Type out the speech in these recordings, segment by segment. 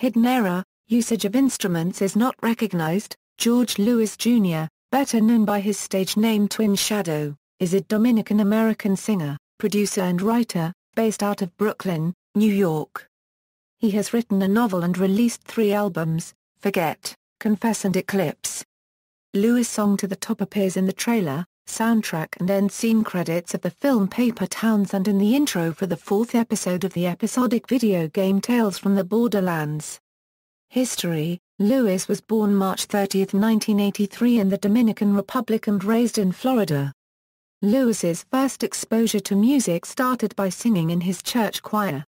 Hidden error, usage of instruments is not recognized. George Lewis Jr., better known by his stage name Twin Shadow, is a Dominican-American singer, producer and writer, based out of Brooklyn, New York. He has written a novel and released 3 albums, Forget, Confess and Eclipse. Lewis' song To the Top appears in the trailer, soundtrack and end scene credits of the film Paper Towns and in the intro for the 4th episode of the episodic video game Tales from the Borderlands. History: Lewis was born March 30, 1983 in the Dominican Republic and raised in Florida. Lewis's first exposure to music started by singing in his church choir.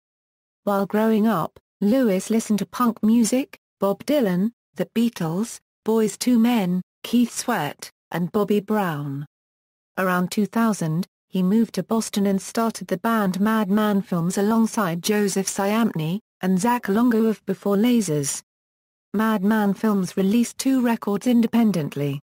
While growing up, Lewis listened to punk music, Bob Dylan, The Beatles, Boyz II Men, Keith Sweat, and Bobby Brown. Around 2000, he moved to Boston and started the band Madman Films alongside Joseph Ciampney and Zach Longo of Before Lasers. Madman Films released 2 records independently.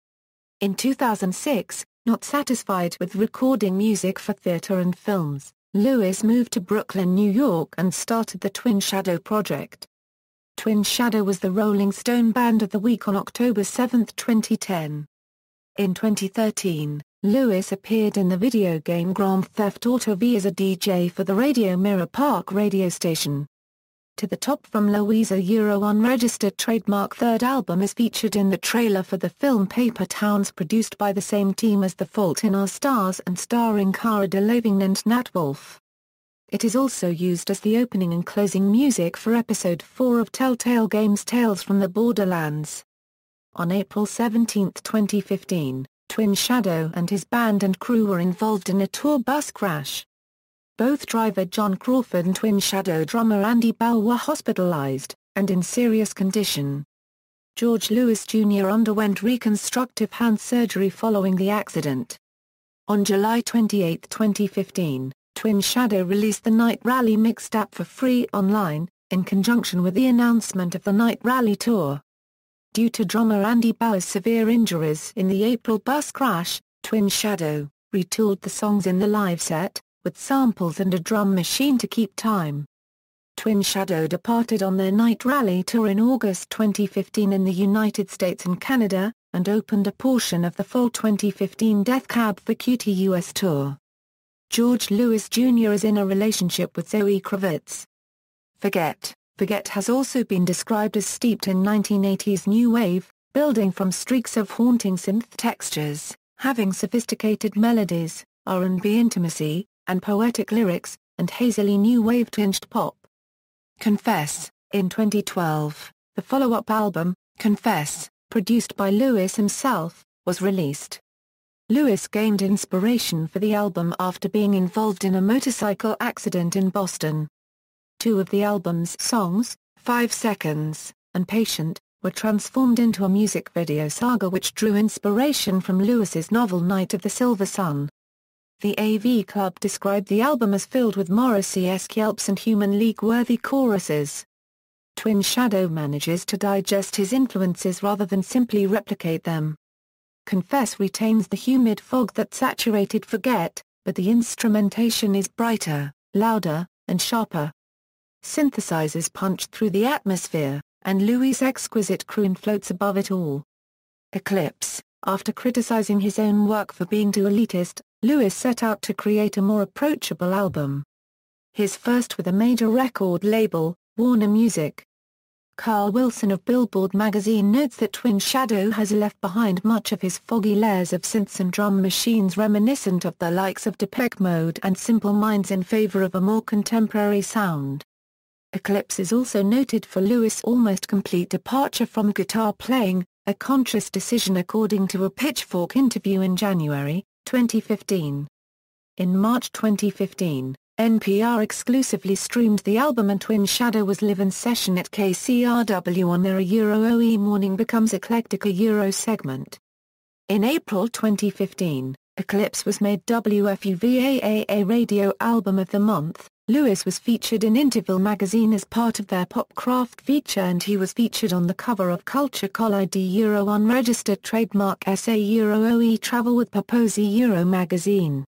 In 2006, not satisfied with recording music for theater and films, Lewis moved to Brooklyn, New York and started the Twin Shadow project. Twin Shadow was the Rolling Stone Band of the Week on October 7, 2010. In 2013, Lewis appeared in the video game Grand Theft Auto V as a DJ for the Radio Mirror Park radio station. To the Top from Louisa unregistered trademark 3rd album is featured in the trailer for the film Paper Towns, produced by the same team as The Fault in Our Stars and starring Cara Delevingne and Nat Wolff. It is also used as the opening and closing music for Episode 4 of Telltale Games' Tales from the Borderlands. On April 17, 2015, Twin Shadow and his band and crew were involved in a tour bus crash. Both driver John Crawford and Twin Shadow drummer Andy Bell were hospitalized, and in serious condition. George Lewis Jr. underwent reconstructive hand surgery following the accident. On July 28, 2015, Twin Shadow released the Night Rally mixtape for free online, in conjunction with the announcement of the Night Rally tour. Due to drummer Andy Bell's severe injuries in the April bus crash, Twin Shadow retooled the songs in the live set, with samples and a drum machine to keep time. Twin Shadow departed on their Night Rally tour in August 2015 in the United States and Canada, and opened a portion of the fall 2015 Death Cab for Cutie US tour. George Lewis Jr. is in a relationship with Zoe Kravitz. Forget has also been described as steeped in 1980s new wave, building from streaks of haunting synth textures, having sophisticated melodies, R&B intimacy, and poetic lyrics, and hazily new wave-tinged pop. Confess, in 2012, the follow-up album, Confess, produced by Lewis himself, was released. Lewis gained inspiration for the album after being involved in a motorcycle accident in Boston. 2 of the album's songs, 5 Seconds, and Patient, were transformed into a music video saga which drew inspiration from Lewis's novel Night of the Silver Sun. The AV Club described the album as filled with Morrissey-esque yelps and Human League-worthy choruses. Twin Shadow manages to digest his influences rather than simply replicate them. Confess retains the humid fog that saturated Forget, but the instrumentation is brighter, louder, and sharper. Synthesizers punch through the atmosphere, and Louis' exquisite croon floats above it all. Eclipse. After criticizing his own work for being too elitist, Lewis set out to create a more approachable album. His first with a major record label, Warner Music. Carl Wilson of Billboard magazine notes that Twin Shadow has left behind much of his foggy layers of synths and drum machines reminiscent of the likes of Depeche Mode and Simple Minds in favor of a more contemporary sound. Eclipse is also noted for Lewis' almost complete departure from guitar playing, a conscious decision according to a Pitchfork interview in January 2015. In March 2015, NPR exclusively streamed the album and Twin Shadow was live in session at KCRW on their OE Morning Becomes Eclectic Euro segment. In April 2015, Eclipse was made WFUVAA Radio Album of the Month. Lewis was featured in Interval magazine as part of their Popcraft feature and he was featured on the cover of Culture Collide unregistered trademark SA OE Travel with Paposi magazine.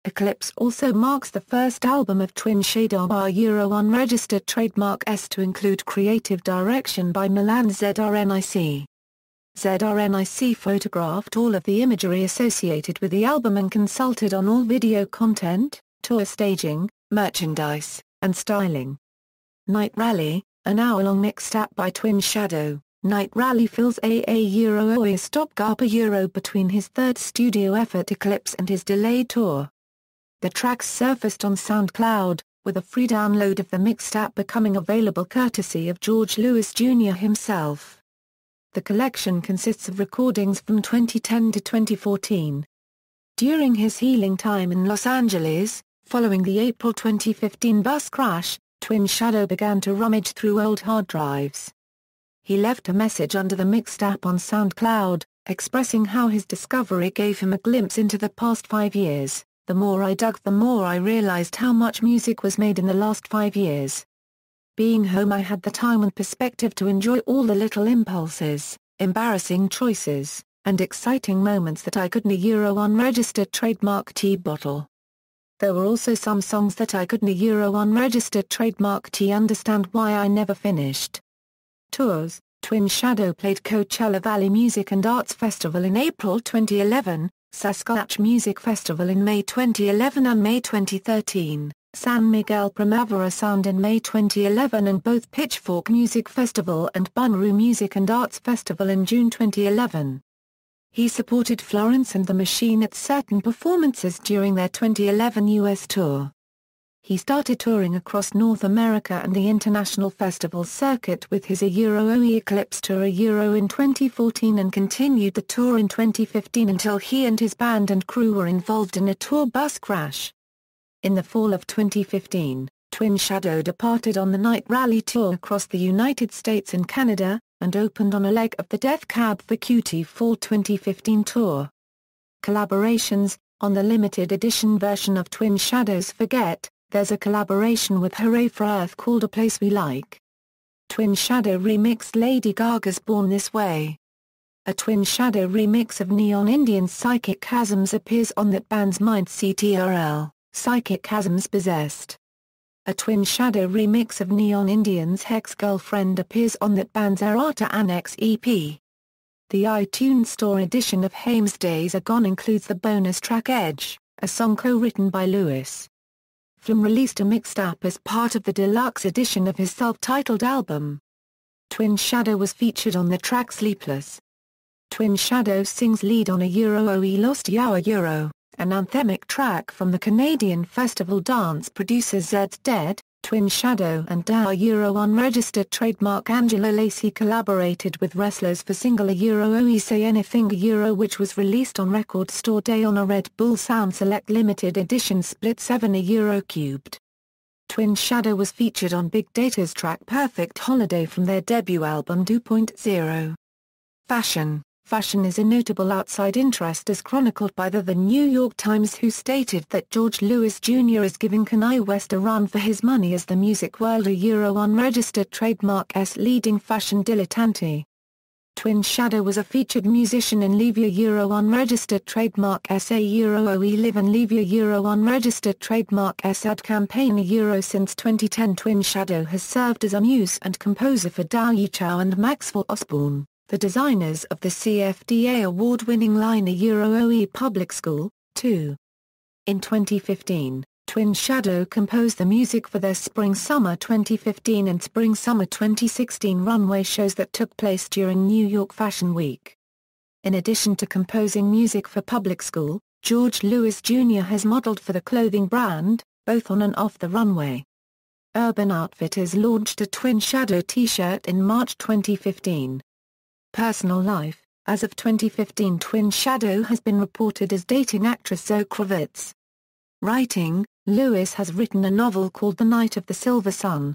Eclipse also marks the first album of Twin Shadow Euro unregistered trademark S to include creative direction by Milan ZRNIC. ZRNIC photographed all of the imagery associated with the album and consulted on all video content, tour staging, merchandise, and styling. Night Rally, an hour-long mixtape by Twin Shadow. Night Rally fills a stopgap between his third studio effort Eclipse and his delayed tour. The tracks surfaced on SoundCloud, with a free download of the mixtape becoming available courtesy of George Lewis Jr. himself. The collection consists of recordings from 2010 to 2014. During his healing time in Los Angeles, following the April 2015 bus crash, Twin Shadow began to rummage through old hard drives. He left a message under the mixtape on SoundCloud, expressing how his discovery gave him a glimpse into the past 5 years. The more I dug, the more I realized how much music was made in the last 5 years. Being home, I had the time and perspective to enjoy all the little impulses, embarrassing choices, and exciting moments that I couldn't unregistered trademark T bottle. There were also some songs that I couldn't unregistered trademark T understand why I never finished. Tours. Twin Shadow played Coachella Valley Music and Arts Festival in April 2011, Saskatchewan Music Festival in May 2011 and May 2013. San Miguel Primavera Sound in May 2011 and both Pitchfork Music Festival and Bonnaroo Music and Arts Festival in June 2011. He supported Florence and the Machine at certain performances during their 2011 US tour. He started touring across North America and the international festival circuit with his Eclipse tour in 2014 and continued the tour in 2015 until he and his band and crew were involved in a tour bus crash. In the fall of 2015, Twin Shadow departed on the Night Rally tour across the United States and Canada, and opened on a leg of the Death Cab for Cutie Fall 2015 tour. Collaborations. On the limited edition version of Twin Shadow's Forget, there's a collaboration with Hooray for Earth called A Place We Like. Twin Shadow remixed Lady Gaga's Born This Way. A Twin Shadow remix of Neon Indians' Psychic Chasms appears on that band's Mind CTRL. Psychic Chasms Possessed. A Twin Shadow remix of Neon Indians' Hex Girlfriend appears on that band's Errata Annex EP. The iTunes Store edition of Haim's Days Are Gone includes the bonus track Edge, a song co-written by Lewis. Flum released a mixtape as part of the deluxe edition of his self-titled album. Twin Shadow was featured on the track Sleepless. Twin Shadow sings lead on a Oe Lost Euro, an anthemic track from the Canadian festival dance producer Zed's Dead. Twin Shadow and Euro unregistered trademark Angela Lacey collaborated with Wrestlers for single Oe Say Anything which was released on Record Store Day on a Red Bull Sound Select limited edition split 7 Cubed. Twin Shadow was featured on Big Data's track Perfect Holiday from their debut album 2.0. Fashion. Fashion is a notable outside interest as chronicled by The New York Times, who stated that George Lewis Jr. is giving Kanye West a run for his money as the music world unregistered trademark S leading fashion dilettante. Twin Shadow was a featured musician in Leave Your unregistered trademark S Oe Live and Leave Your unregistered trademark S ad campaign since 2010. Twin Shadow has served as a muse and composer for Dow Chow and Maxwell Osborne, the designers of the CFDA award-winning line Oe Public School, too. In 2015, Twin Shadow composed the music for their Spring-Summer 2015 and Spring-Summer 2016 runway shows that took place during New York Fashion Week. In addition to composing music for Public School, George Lewis Jr. has modeled for the clothing brand, both on and off the runway. Urban Outfitters launched a Twin Shadow t-shirt in March 2015. Personal life. As of 2015, Twin Shadow has been reported as dating actress Zoe Kravitz. Writing. Lewis has written a novel called The Night of the Silver Sun.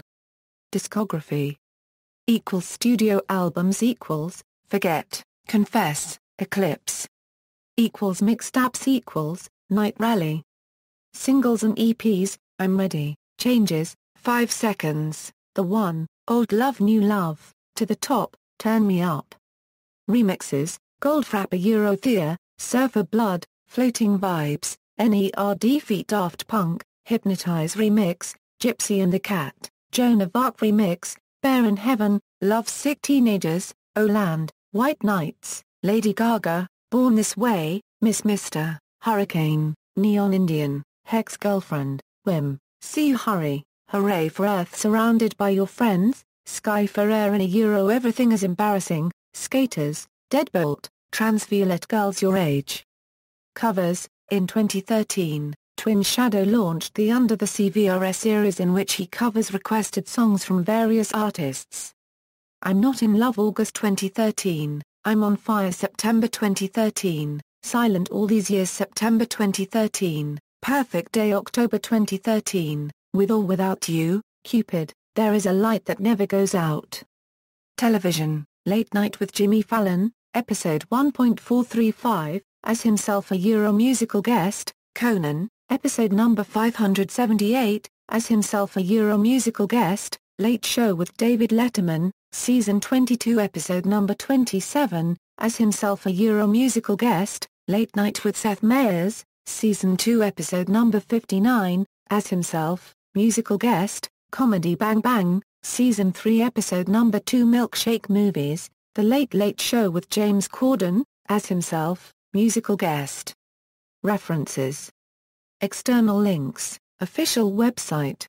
Discography. Studio albums Forget, Confess, Eclipse. Mixtapes Night Rally. Singles and EPs, I'm Ready, Changes, 5 Seconds, The One, Old Love New Love, To the Top, Turn Me Up. Remixes, Goldfrapp Thea, Surfer Blood, Floating Vibes, Nerd feat. Daft Punk, Hypnotize Remix, Gypsy and the Cat, Joan of Arc Remix, Bear in Heaven, Love Sick Teenagers, Oh Land, White Nights, Lady Gaga, Born This Way, Miss Mister, Hurricane, Neon Indian, Hex Girlfriend, Whim, See You Hurry, Hooray for Earth Surrounded by Your Friends, Sky Ferrer in a Euro Everything is Embarrassing, Skaters, Deadbolt, Transviolet Girls Your Age. Covers. In 2013, Twin Shadow launched the Under the Sea VRS series in which he covers requested songs from various artists. I'm Not in Love August 2013, I'm on Fire September 2013, Silent All These Years September 2013, Perfect Day October 2013, With or Without You, Cupid, There Is a Light That Never Goes Out. Television, Late Night with Jimmy Fallon, Episode 1.435, as himself a Euro musical guest, Conan, Episode number 578, as himself a Euro musical guest, Late Show with David Letterman, Season 22 Episode number 27, as himself a Euro musical guest, Late Night with Seth Meyers, Season 2 Episode number 59, as himself, musical guest, Comedy Bang Bang, Season 3 Episode number 2 Milkshake Movies, The Late Late Show with James Corden, as himself, musical guest. References. External links, official website.